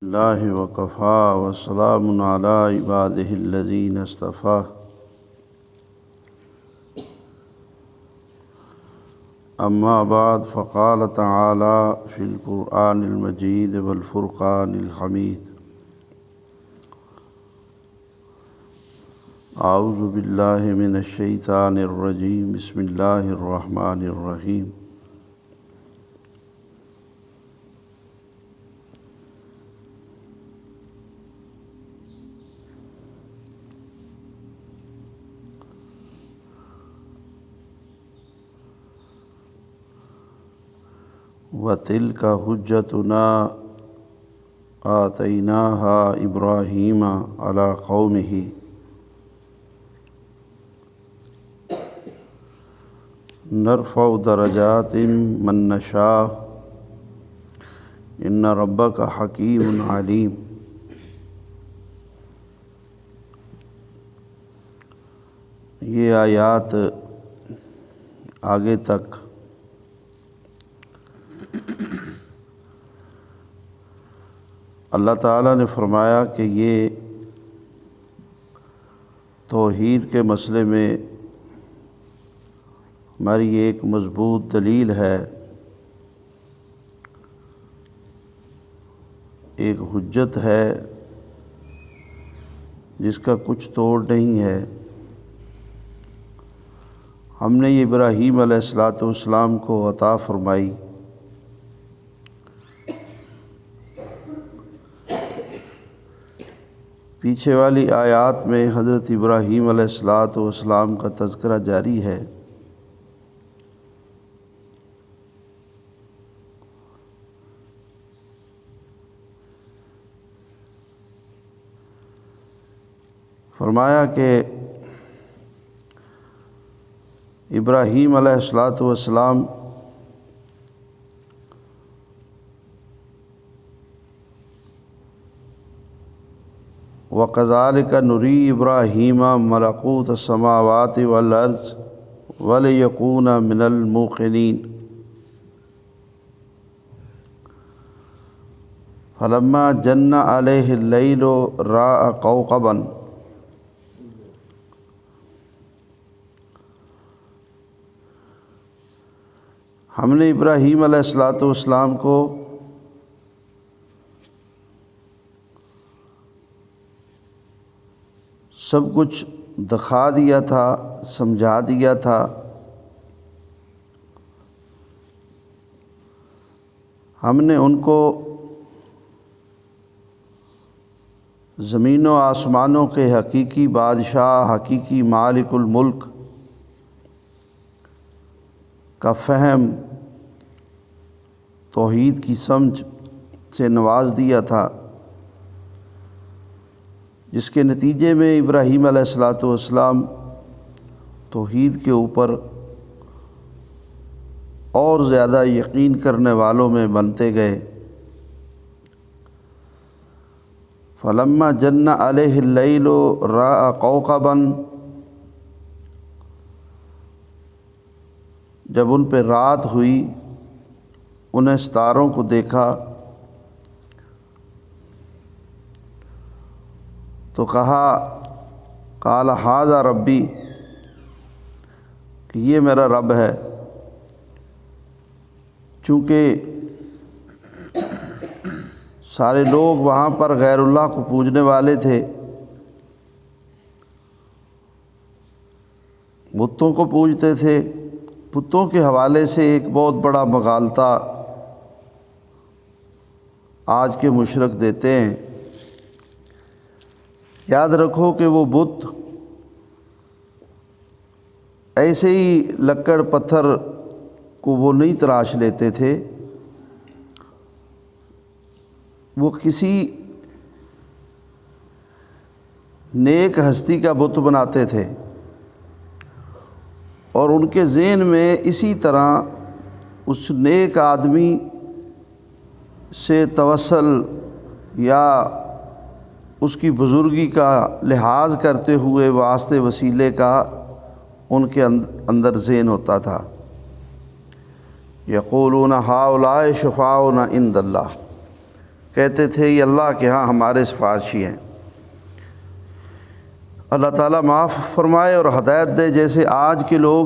اللہ وکفیٰ وسلام علی عبادہ الذین اصطفیٰ اما بعد فقال تعالی فی القرآن المجید والفرقان الحمید اعوذ باللہ من الشیطان الرجیم بسم اللہ الرحمن الرحیم وَتِلْكَ حُجَّتُنَا آتَيْنَاهَا إِبْرَاهِيمَ عَلَى قَوْمِهِ نَرْفَعُ دَرَجَاتٍ مَّن نَّشَاءُ إِنَّ رَبَّكَ حَكِيمٌ عَلِيمٌ۔ یہ آیات آگے تک اللہ تعالیٰ نے فرمایا کہ یہ توحید کے مسئلے میں ہماری ایک مضبوط دلیل ہے، ایک حجت ہے جس کا کچھ توڑ نہیں ہے۔ ہم نے یہ ابراہیم علیہ السلام کو عطا فرمائی۔ پیچھے والی آیات میں حضرت ابراہیم علیہ السلام کا تذکرہ جاری ہے۔ فرمایا کہ ابراہیم علیہ السلام وَكَذَلِكَ نُرِي إِبْرَاهِيمَ مَلَكُوتَ السَّمَاوَاتِ وَالْأَرْضِ وَلِيَكُونَ مِنَ الْمُوقِنِينَ فَلَمَّا جَنَّ عَلَيْهِ اللَّيْلُ رَأَىٰ كَوْكَبًا۔ ہم نے ابراہیم علیہ السلام کو سب کچھ دکھا دیا تھا، سمجھا دیا تھا۔ ہم نے ان کو زمین و آسمانوں کے حقیقی بادشاہ، حقیقی مالک الملک کا فہم، توحید کی سمجھ سے نواز دیا تھا، جس کے نتیجے میں ابراہیم علیہ السلام توحید کے اوپر اور زیادہ یقین کرنے والوں میں بنتے گئے۔ فَلَمَّا جَنَّ عَلَيْهِ اللَّيْلُ رَأَىٰ كَوْكَبًا، جب ان پہ رات ہوئی انہیں ستاروں کو دیکھا تو کہا قال ھذا ربی، کہ یہ میرا رب ہے۔ چونکہ سارے لوگ وہاں پر غیر اللہ کو پوجنے والے تھے، بتوں کو پوجتے تھے۔ بتوں کے حوالے سے ایک بہت بڑا مغالطہ آج کے مشرک دیتے ہیں۔ یاد رکھو کہ وہ بت ایسے ہی لکڑ پتھر کو وہ نہیں تراش لیتے تھے، وہ کسی نیک ہستی کا بت بناتے تھے، اور ان کے ذہن میں اسی طرح اس نیک آدمی سے توسل یا اس کی بزرگی کا لحاظ کرتے ہوئے واسطے وسیلے کا ان کے اندر ذہن ہوتا تھا۔ یقولون ہؤلاء شفاعؤنا عند اللہ، کہتے تھے یہ اللہ کے ہاں ہمارے سفارشی ہیں۔ اللہ تعالیٰ معاف فرمائے اور ہدایت دے۔ جیسے آج کے لوگ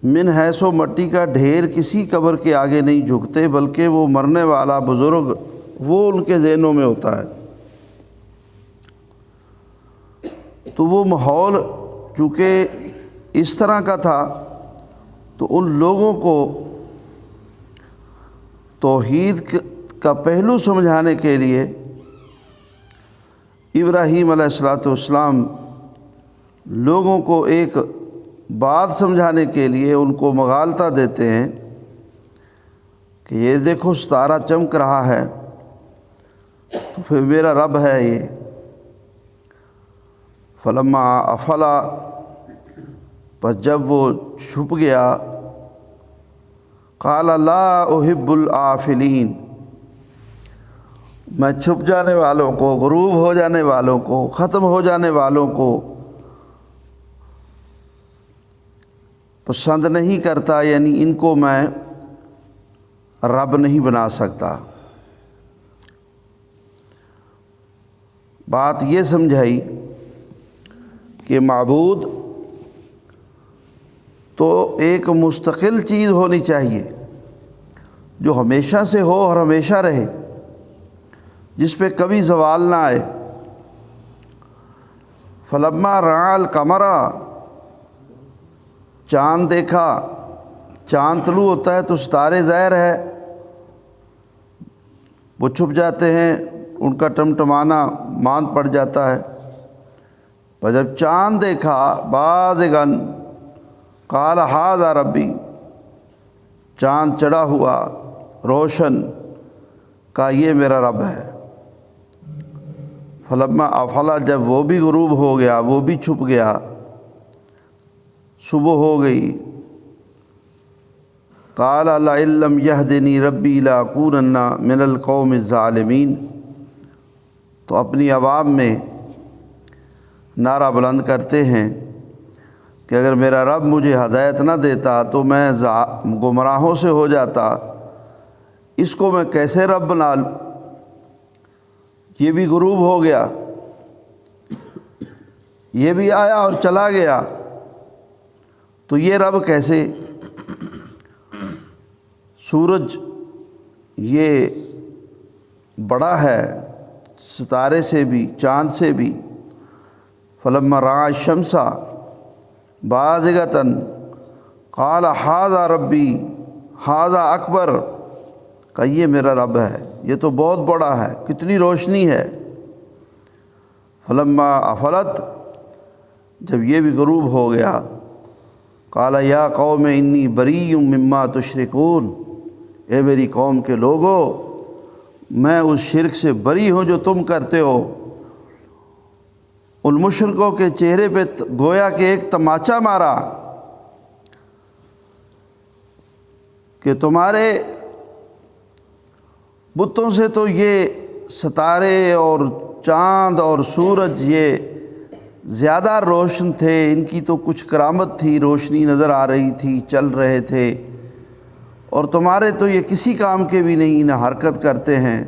من حیث و مٹی کا ڈھیر کسی قبر کے آگے نہیں جھکتے، بلکہ وہ مرنے والا بزرگ وہ ان کے ذہنوں میں ہوتا ہے۔ تو وہ ماحول چونکہ اس طرح کا تھا تو ان لوگوں کو توحید کا پہلو سمجھانے کے لیے ابراہیم علیہ السلام لوگوں کو ایک بات سمجھانے کے لیے ان کو مغالطہ دیتے ہیں کہ یہ دیکھو ستارہ چمک رہا ہے تو پھر میرا رب ہے یہ۔ فلما افلا، پس جب وہ چھپ گیا، قال لا احب الآفلین، میں چھپ جانے والوں کو، غروب ہو جانے والوں کو، ختم ہو جانے والوں کو پسند نہیں کرتا، یعنی ان کو میں رب نہیں بنا سکتا۔ بات یہ سمجھائی کہ معبود تو ایک مستقل چیز ہونی چاہیے جو ہمیشہ سے ہو اور ہمیشہ رہے، جس پہ کبھی زوال نہ آئے۔ فلما رأى القمر، چاند دیکھا، چاند طلوع ہوتا ہے تو ستارے ظاہر ہے وہ چھپ جاتے ہیں، ان کا ٹمٹمانا ماند پڑ جاتا ہے۔ پر جب چاند دیکھا بازغاً قال ھذا ربی، چاند چڑھا ہوا روشن، کہا یہ میرا رب ہے۔ فلما افلا، جب وہ بھی غروب ہو گیا، وہ بھی چھپ گیا، صبح ہو گئی، قال لئن لم یہدنی ربی لاکونن من القوم الظالمین، تو اپنی عوام میں نعرہ بلند کرتے ہیں کہ اگر میرا رب مجھے ہدایت نہ دیتا تو میں گمراہوں سے ہو جاتا، اس کو میں کیسے رب بنا لوں؟ یہ بھی غروب ہو گیا، یہ بھی آیا اور چلا گیا، تو یہ رب کیسے؟ سورج یہ بڑا ہے ستارے سے بھی، چاند سے بھی۔ فلما رأى الشمس بازغة قال ھذا ربی ھذا اکبر، کہ یہ میرا رب ہے، یہ تو بہت بڑا ہے، کتنی روشنی ہے۔ فلما افلت، جب یہ بھی غروب ہو گیا، قال یا قوم انی بریء مما تشرکون، اے میری قوم کے لوگو میں اس شرک سے بری ہوں جو تم کرتے ہو۔ ان مشرکوں کے چہرے پہ گویا کہ ایک تماچا مارا کہ تمہارے بتوں سے تو یہ ستارے اور چاند اور سورج یہ زیادہ روشن تھے، ان کی تو کچھ کرامت تھی، روشنی نظر آ رہی تھی، چل رہے تھے، اور تمہارے تو یہ کسی کام کے بھی نہیں، نہ حرکت کرتے ہیں۔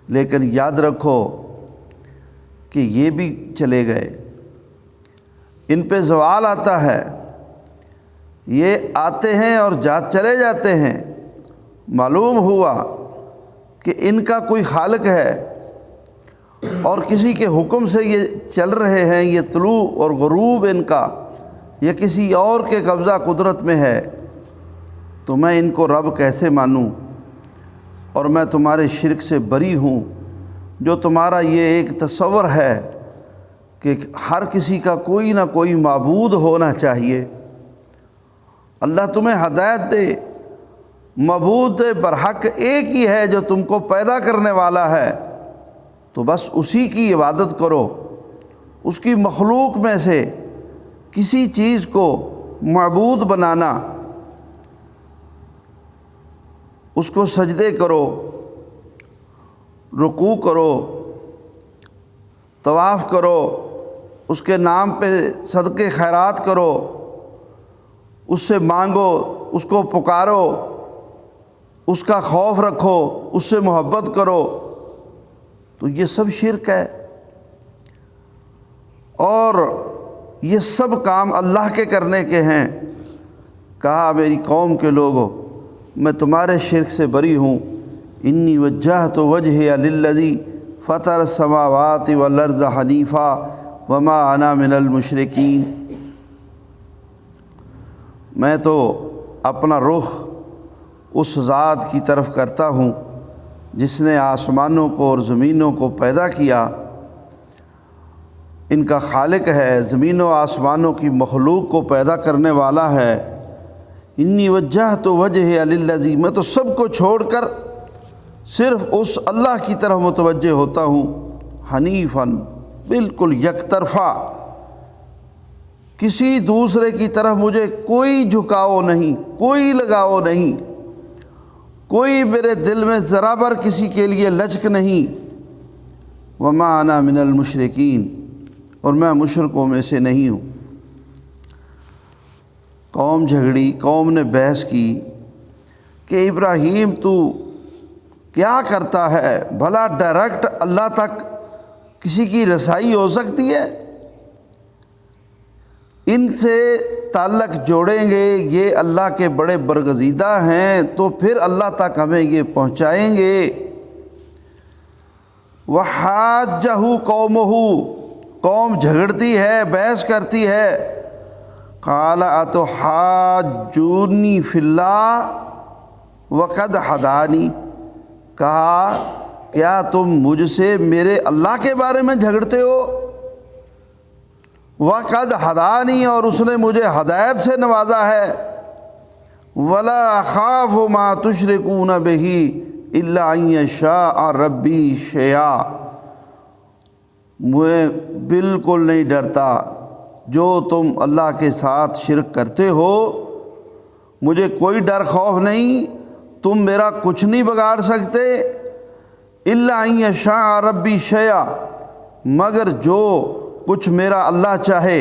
لیکن یاد رکھو کہ یہ بھی چلے گئے، ان پہ زوال آتا ہے، یہ آتے ہیں اور چلے جاتے ہیں۔ معلوم ہوا کہ ان کا کوئی خالق ہے اور کسی کے حکم سے یہ چل رہے ہیں، یہ طلوع اور غروب ان کا یہ کسی اور کے قبضہ قدرت میں ہے، تو میں ان کو رب کیسے مانوں؟ اور میں تمہارے شرک سے بری ہوں، جو تمہارا یہ ایک تصور ہے کہ ہر کسی کا کوئی نہ کوئی معبود ہونا چاہیے۔ اللہ تمہیں ہدایت دے، معبود برحق ایک ہی ہے جو تم کو پیدا کرنے والا ہے، تو بس اسی کی عبادت کرو۔ اس کی مخلوق میں سے کسی چیز کو معبود بنانا، اس کو سجدے کرو، رکوع کرو، طواف کرو، اس کے نام پہ صدقے خیرات کرو، اس سے مانگو، اس کو پکارو، اس کا خوف رکھو، اس سے محبت کرو، تو یہ سب شرک ہے۔ اور یہ سب کام اللہ کے کرنے کے ہیں۔ کہا میری قوم کے لوگوں، میں تمہارے شرک سے بری ہوں۔ انی وجہت وجہی للذی فطر السماوات والارض حنیفا وما انا من المشرکین، میں تو اپنا رخ اس ذات کی طرف کرتا ہوں جس نے آسمانوں کو اور زمینوں کو پیدا کیا، ان کا خالق ہے، زمین و آسمانوں کی مخلوق کو پیدا کرنے والا ہے۔ انی وجہت وجہی للذی، میں تو سب کو چھوڑ کر صرف اس اللہ کی طرف متوجہ ہوتا ہوں، حنیفاً، بالکل یک طرفہ، کسی دوسرے کی طرف مجھے کوئی جھکاؤ نہیں، کوئی لگاؤ نہیں، کوئی میرے دل میں ذرا بر کسی کے لیے لچک نہیں۔ وما انا من المشرکین، اور میں مشرکوں میں سے نہیں ہوں۔ قوم جھگڑی، قوم نے بحث کی کہ ابراہیم تو کیا کرتا ہے، بھلا ڈائریکٹ اللہ تک کسی کی رسائی ہو سکتی ہے؟ ان سے تعلق جوڑیں گے، یہ اللہ کے بڑے برگزیدہ ہیں، تو پھر اللہ تک ہمیں یہ پہنچائیں گے۔ وحاجہ قومہ، قوم جھگڑتی ہے، بحث کرتی ہے۔ قال اتحاجونی فی اللہ وقد ہدانی، کہا کیا تم مجھ سے میرے اللہ کے بارے میں جھگڑتے ہو؟ وقد ہدانی، اور اس نے مجھے ہدایت سے نوازا ہے۔ ولا اخاف ما تشرکون بہ الا ان یشاء ربی شیئا، میں بالکل نہیں ڈرتا جو تم اللہ کے ساتھ شرک کرتے ہو، مجھے کوئی ڈر خوف نہیں، تم میرا کچھ نہیں بگاڑ سکتے۔ الا ان یشاء ربی شیئا، مگر جو کچھ میرا اللہ چاہے۔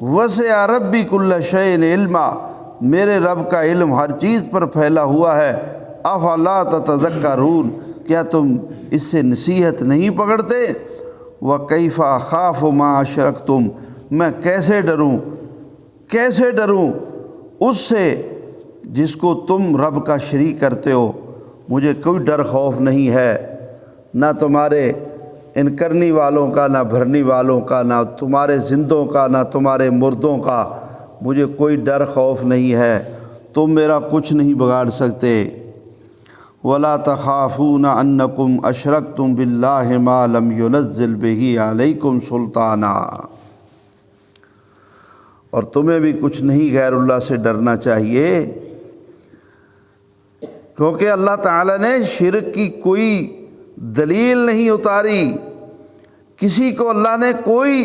وسع ربی کل شیء علما، میرے رب کا علم ہر چیز پر پھیلا ہوا ہے۔ افلا تتذکرون، کیا تم اس سے نصیحت نہیں پکڑتے؟ وکیف اخاف ما اشرکتم، میں کیسے ڈروں اس سے جس کو تم رب کا شریک کرتے ہو۔ مجھے کوئی ڈر خوف نہیں ہے، نہ تمہارے ان کرنی والوں کا، نہ بھرنی والوں کا، نہ تمہارے زندوں کا، نہ تمہارے مردوں کا، مجھے کوئی ڈر خوف نہیں ہے، تم میرا کچھ نہیں بگاڑ سکتے۔ ولا تخافون انکم اشرکتم باللہ ما لم ینزل بہ علیکم سلطانا، اور تمہیں بھی کچھ نہیں غیر اللہ سے ڈرنا چاہیے، کیونکہ اللہ تعالیٰ نے شرک کی کوئی دلیل نہیں اتاری، کسی کو اللہ نے کوئی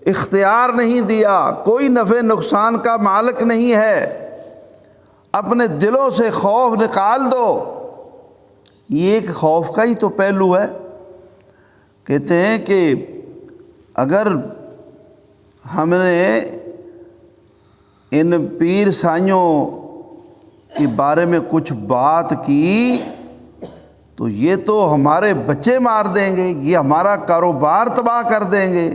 اختیار نہیں دیا، کوئی نفع نقصان کا مالک نہیں ہے۔ اپنے دلوں سے خوف نکال دو، یہ ایک خوف کا ہی تو پہلو ہے۔ کہتے ہیں کہ اگر ہم نے ان پیر سائیوں کے بارے میں کچھ بات کی تو یہ تو ہمارے بچے مار دیں گے، یہ ہمارا کاروبار تباہ کر دیں گے،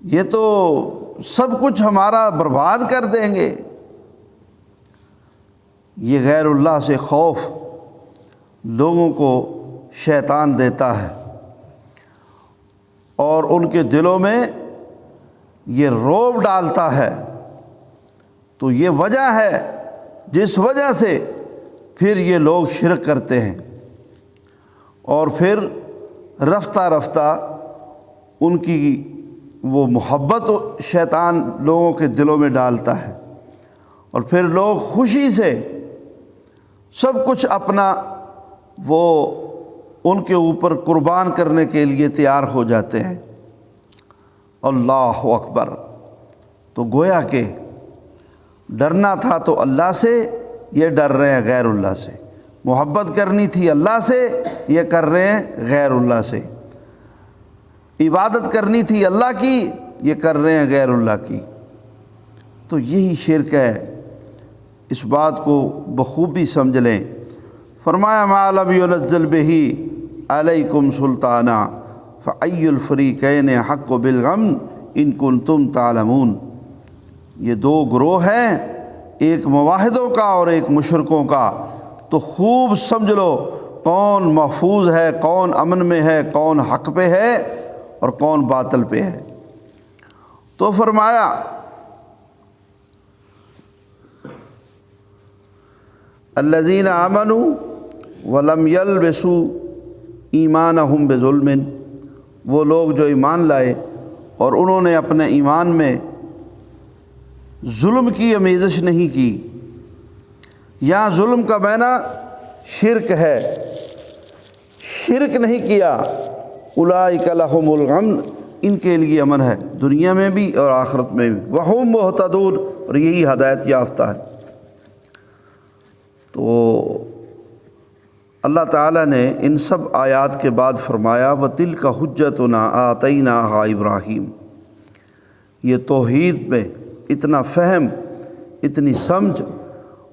یہ تو سب کچھ ہمارا برباد کر دیں گے۔ یہ غیر اللہ سے خوف لوگوں کو شیطان دیتا ہے، اور ان کے دلوں میں یہ رعب ڈالتا ہے۔ تو یہ وجہ ہے جس وجہ سے پھر یہ لوگ شرک کرتے ہیں، اور پھر رفتہ رفتہ ان کی وہ محبت شیطان لوگوں کے دلوں میں ڈالتا ہے، اور پھر لوگ خوشی سے سب کچھ اپنا وہ ان کے اوپر قربان کرنے کے لیے تیار ہو جاتے ہیں۔ اللہ اکبر! تو گویا کہ ڈرنا تھا تو اللہ سے، یہ ڈر رہے ہیں غیر اللہ سے۔ محبت کرنی تھی اللہ سے، یہ کر رہے ہیں غیر اللہ سے۔ عبادت کرنی تھی اللہ کی، یہ کر رہے ہیں غیر اللہ کی۔ تو یہی شرک ہے، اس بات کو بخوبی سمجھ لیں۔ فرمایا ما لم ينزل به علیکم سلطانا فأی الفریقین حق بالغم ان کنتم تعلمون۔ یہ دو گروہ ہیں، ایک موحدوں کا اور ایک مشرکوں کا، تو خوب سمجھ لو کون محفوظ ہے، کون امن میں ہے، کون حق پہ ہے اور کون باطل پہ ہے۔ تو فرمایا الذین آمنوا ولم یلبسوا ایمانہم بظلم، وہ لوگ جو ایمان لائے اور انہوں نے اپنے ایمان میں ظلم کی آمیزش نہیں کی۔ یہاں ظلم کا معنی شرک ہے، شرک نہیں کیا۔ اولئک لہم الامن، ان کے لیے امن ہے دنیا میں بھی اور آخرت میں بھی، وہم مہتدون، اور یہی ہدایت یافتہ ہے۔ تو اللہ تعالیٰ نے ان سب آیات کے بعد فرمایا وَتِلْكَ حُجَّتُنَا آتَيْنَاهَا ابراہیم۔ یہ توحید میں اتنا فہم، اتنی سمجھ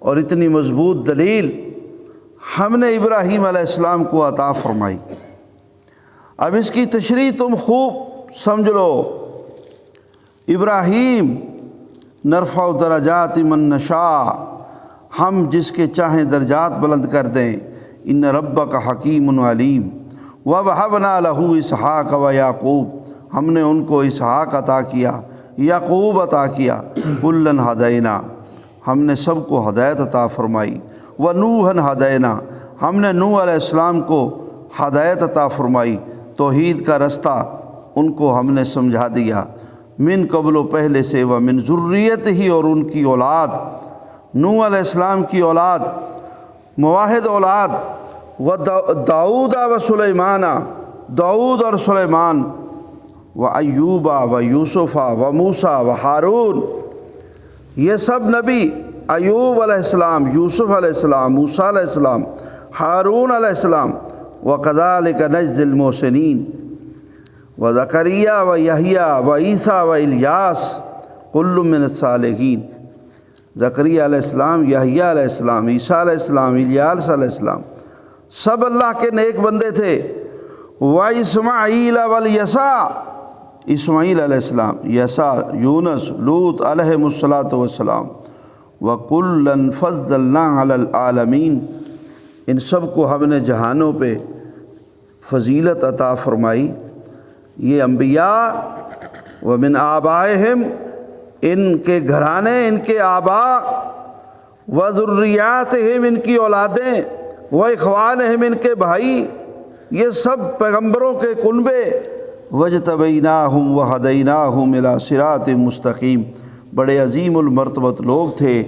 اور اتنی مضبوط دلیل ہم نے ابراہیم علیہ السلام کو عطا فرمائی۔ اب اس کی تشریح تم خوب سمجھ لو۔ ابراہیم نرفع درجات من نشاء، ہم جس کے چاہیں درجات بلند کر دیں۔ ان ربک حکیم علیم ووہبنا لہ اسحاق و یعقوب، ہم نے ان کو اسحاق عطا کیا، یعقوب عطا کیا۔ کلن ہدینا، ہم نے سب کو ہدایت عطا فرمائی۔ ونوحًا ہدینا، ہم نے نوح علیہ السلام کو ہدایت عطا فرمائی، توحید کا رستہ ان کو ہم نے سمجھا دیا۔ من قبل، و پہلے سے، ومن ذریت ہی، اور ان کی اولاد، نوح علیہ السلام کی اولاد، موحد اولاد، و داؤد و سلیمان، داؤد اور سلیمان، و ایوب و یوسف و موسیٰ و ہارون، یہ سب نبی، ایوب علیہ السلام، یوسف علیہ السلام، موسیٰ علیہ السلام، ہارون علیہ السلام، وَكَذَلِكَ نَجْزِي الْمُحْسِنِينَ، و زکریا و یحییٰ و عیسیٰ و الیاس کل من الصالحین۔ زکریا علیہ السلام، یحییٰ علیہ السلام، عیسیٰ علیہ السلام، الیاس علیہ السلام، سب اللہ کے نیک بندے تھے۔ وَإِسْمَاعِيلَ وَالْيَسَعَ، اسماعیل علیہ السلام، یسع، یونس، لوط علیہم الصلاۃ والسلام۔ وَكُلًّا فَضَّلْنَا عَلَى الْعَالَمِينَ، ان سب کو ہم نے جہانوں پہ فضیلت عطا فرمائی۔ یہ انبیاء ومن آبائہم، ان کے گھرانے، ان کے آباء، وذریاتہم، ان کی اولادیں، واخوانہم، ان کے بھائی، یہ سب پیغمبروں کے کنبے۔ وجتبیناہم وہدیناہم الی صراط مستقیم، بڑے عظیم المرتبت لوگ تھے،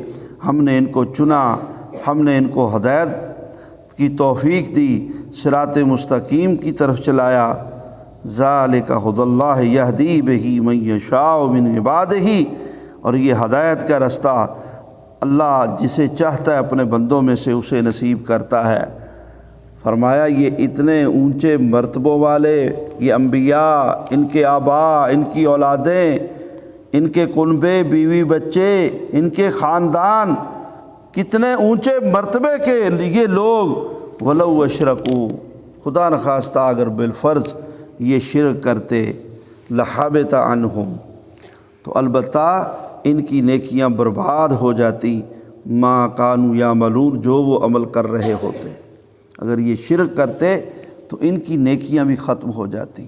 ہم نے ان کو چنا، ہم نے ان کو ہدایت کی توفیق دی، صراط مستقیم کی طرف چلایا۔ ذالک ھدی اللہ یہدی بہ من یشاء من عبادہ، اور یہ ہدایت کا رستہ اللہ جسے چاہتا ہے اپنے بندوں میں سے اسے نصیب کرتا ہے۔ فرمایا یہ اتنے اونچے مرتبوں والے، یہ انبیاء، ان کے آباء، ان کی اولادیں، ان کے کنبے، بیوی بچے، ان کے خاندان، کتنے اونچے مرتبے کے یہ لوگ۔ ولو اشرکوا، خدا نخواستہ اگر بالفرض یہ شرک کرتے، لحبط عنہم، تو البتہ ان کی نیکیاں برباد ہو جاتی، ما کانوا یعملون، جو وہ عمل کر رہے ہوتے۔ اگر یہ شرک کرتے تو ان کی نیکیاں بھی ختم ہو جاتی۔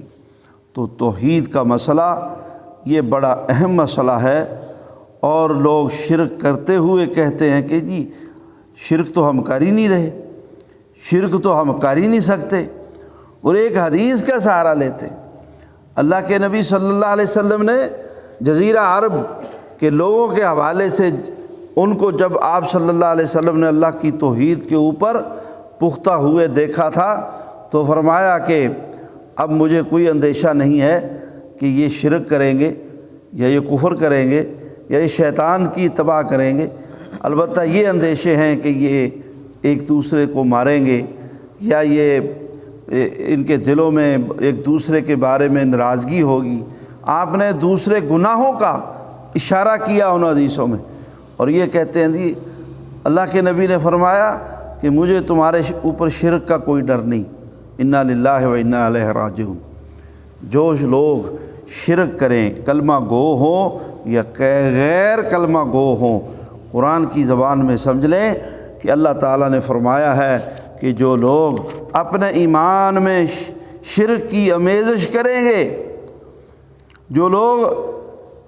تو توحید کا مسئلہ یہ بڑا اہم مسئلہ ہے، اور لوگ شرک کرتے ہوئے کہتے ہیں کہ جی شرک تو ہم کر ہی نہیں رہے، شرک تو ہم کر ہی نہیں سکتے، اور ایک حدیث کا سہارا لیتے۔ اللہ کے نبی صلی اللہ علیہ وسلم نے جزیرہ عرب کے لوگوں کے حوالے سے ان کو جب آپ صلی اللہ علیہ وسلم نے اللہ کی توحید کے اوپر پختہ ہوئے دیکھا تھا تو فرمایا کہ اب مجھے کوئی اندیشہ نہیں ہے کہ یہ شرک کریں گے یا یہ کفر کریں گے یا یہ شیطان کی اتباع کریں گے، البتہ یہ اندیشے ہیں کہ یہ ایک دوسرے کو ماریں گے یا یہ ان کے دلوں میں ایک دوسرے کے بارے میں ناراضگی ہوگی۔ آپ نے دوسرے گناہوں کا اشارہ کیا ان حدیثوں میں، اور یہ کہتے ہیں جی اللہ کے نبی نے فرمایا کہ مجھے تمہارے اوپر شرک کا کوئی ڈر نہیں، انا للہ و انا الیہ راجعون۔ جو لوگ شرک کریں، کلمہ گو ہوں یا غیر کلمہ گو ہوں، قرآن کی زبان میں سمجھ لیں کہ اللہ تعالیٰ نے فرمایا ہے کہ جو لوگ اپنے ایمان میں شرک کی آمیزش کریں گے، جو لوگ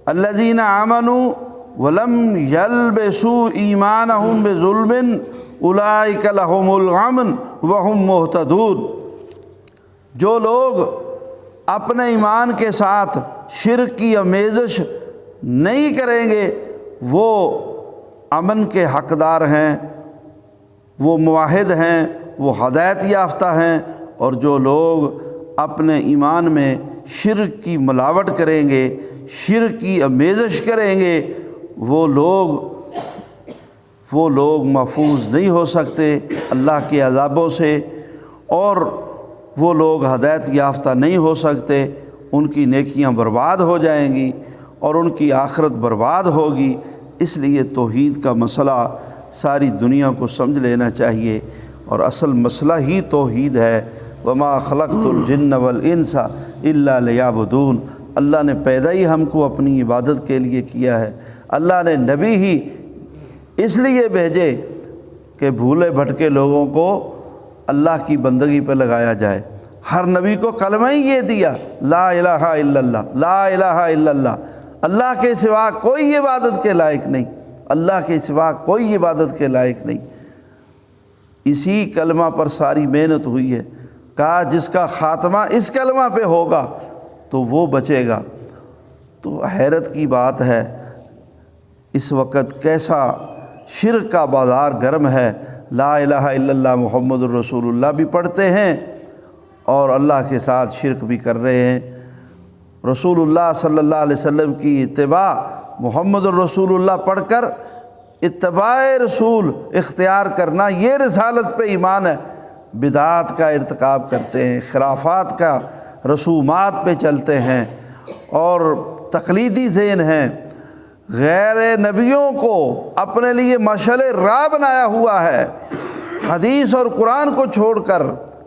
الذین آمنوا ولم یلبسوا ایمانہم بظلم اولئک لہم الامن وہم مہتدون، جو لوگ اپنے ایمان کے ساتھ شرک کی آمیزش نہیں کریں گے وہ امن کے حقدار ہیں، وہ موحد ہیں، وہ ہدایت یافتہ ہیں۔ اور جو لوگ اپنے ایمان میں شرک کی ملاوٹ کریں گے، شرک کی آمیزش کریں گے، وہ لوگ محفوظ نہیں ہو سکتے اللہ کے عذابوں سے، اور وہ لوگ ہدایت یافتہ نہیں ہو سکتے، ان کی نیکیاں برباد ہو جائیں گی اور ان کی آخرت برباد ہوگی۔ اس لیے توحید کا مسئلہ ساری دنیا کو سمجھ لینا چاہیے، اور اصل مسئلہ ہی توحید ہے۔ وما خلقت الجن والانس الا لیعبدون، اللہ نے پیدا ہی ہم کو اپنی عبادت کے لیے کیا ہے۔ اللہ نے نبی ہی اس لیے بھیجے کہ بھولے بھٹکے لوگوں کو اللہ کی بندگی پہ لگایا جائے۔ ہر نبی کو کلمہ ہی یہ دیا، لا الہ الا اللہ، لا الہ الا اللہ، اللہ کے سوا کوئی عبادت کے لائق نہیں، اللہ کے سوا کوئی عبادت کے لائق نہیں۔ اسی کلمہ پر ساری محنت ہوئی ہے، کہا جس کا خاتمہ اس کلمہ پہ ہوگا تو وہ بچے گا۔ تو حیرت کی بات ہے اس وقت کیسا شرک کا بازار گرم ہے۔ لا الہ الا اللہ محمد الرسول اللہ بھی پڑھتے ہیں اور اللہ کے ساتھ شرک بھی کر رہے ہیں۔ رسول اللہ صلی اللہ علیہ وسلم کی اتباع، محمد الرسول اللہ پڑھ کر اتباع رسول اختیار کرنا، یہ رسالت پہ ایمان ہے۔ بدعات کا ارتکاب کرتے ہیں، خرافات کا، رسومات پہ چلتے ہیں اور تقلیدی ذہن ہیں، غیر نبیوں کو اپنے لیے مشعل راہ بنایا ہوا ہے، حدیث اور قرآن کو چھوڑ کر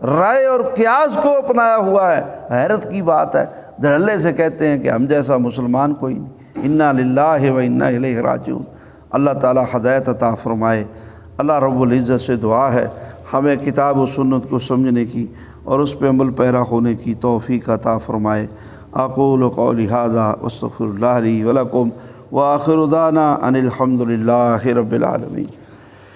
رائے اور قیاس کو اپنایا ہوا ہے۔ حیرت کی بات ہے، دھڑلے سے کہتے ہیں کہ ہم جیسا مسلمان کوئی نہیں۔ انا للہ و انا الیہ راجعون۔ اللہ تعالی ہدایت عطا فرمائے۔ اللہ رب العزت سے دعا ہے ہمیں کتاب و سنت کو سمجھنے کی اور اس پہ عمل پیرا ہونے کی توفیق عطا فرمائے۔ اقول قولی ھذا واستغفر اللہ لی ولکم وآخر دعوانا ان الحمد للہ رب العالمین۔